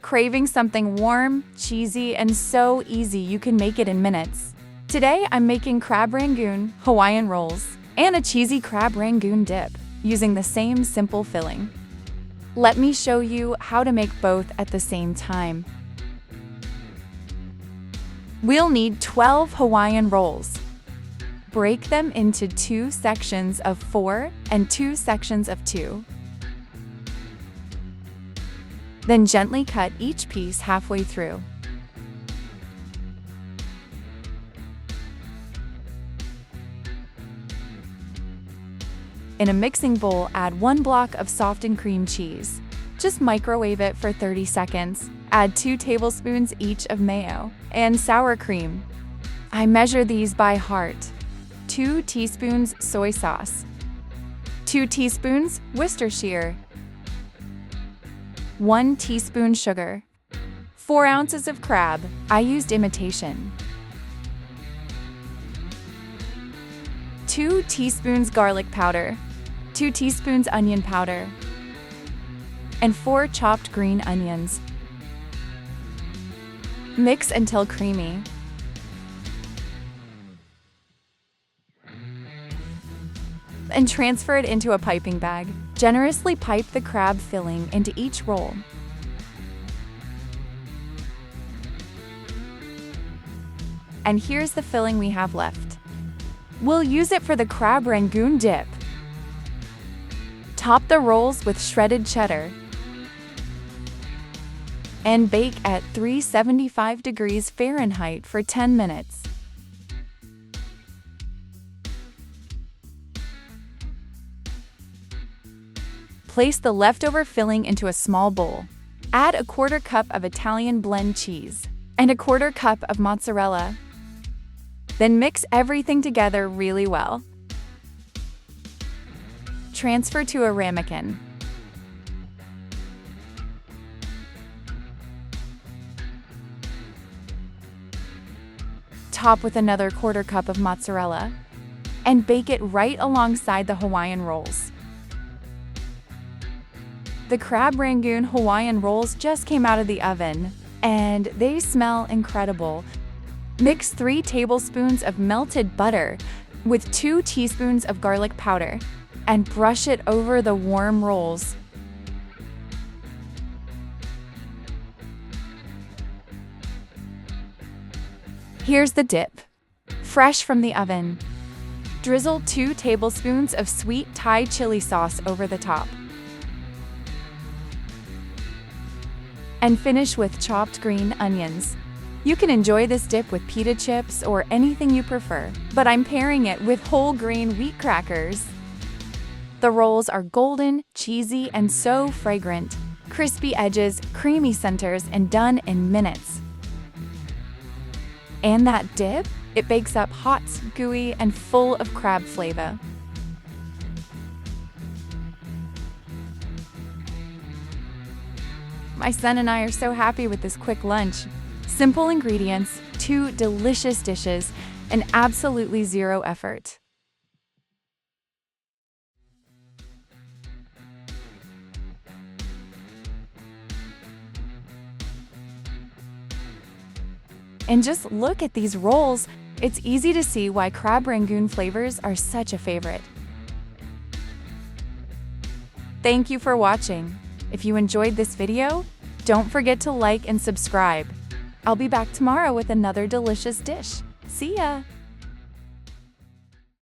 Craving something warm, cheesy, and so easy you can make it in minutes? Today I'm making crab Rangoon Hawaiian rolls and a cheesy crab Rangoon dip using the same simple filling. Let me show you how to make both at the same time. We'll need 12 Hawaiian rolls. Break them into 2 sections of 4 and 2 sections of 2. Then gently cut each piece halfway through. In a mixing bowl, add 1 block of softened cream cheese. Just microwave it for 30 seconds. Add 2 tablespoons each of mayo and sour cream. I measure these by heart. 2 teaspoons soy sauce. 2 teaspoons Worcestershire. 1 teaspoon sugar. 4 ounces of crab. I used imitation. 2 teaspoons garlic powder. 2 teaspoons onion powder. And 4 chopped green onions. Mix until creamy. And transfer it into a piping bag. Generously pipe the crab filling into each roll. And here's the filling we have left. We'll use it for the crab Rangoon dip. Top the rolls with shredded cheddar and bake at 375 degrees Fahrenheit for 10 minutes. Place the leftover filling into a small bowl. Add a 1/4 cup of Italian blend cheese and a 1/4 cup of mozzarella. Then mix everything together really well. Transfer to a ramekin. Top with another 1/4 cup of mozzarella and bake it right alongside the Hawaiian rolls. The crab Rangoon Hawaiian rolls just came out of the oven, and they smell incredible. Mix 3 tablespoons of melted butter with 2 teaspoons of garlic powder and brush it over the warm rolls. Here's the dip, fresh from the oven. Drizzle 2 tablespoons of sweet Thai chili sauce over the top. And finish with chopped green onions. You can enjoy this dip with pita chips or anything you prefer, but I'm pairing it with whole grain wheat crackers. The rolls are golden, cheesy, and so fragrant. Crispy edges, creamy centers, and done in minutes. And that dip? It bakes up hot, gooey, and full of crab flavor. My son and I are so happy with this quick lunch. Simple ingredients, 2 delicious dishes, and absolutely 0 effort. And just look at these rolls. It's easy to see why crab Rangoon flavors are such a favorite. Thank you for watching. If you enjoyed this video, don't forget to like and subscribe. I'll be back tomorrow with another delicious dish. See ya!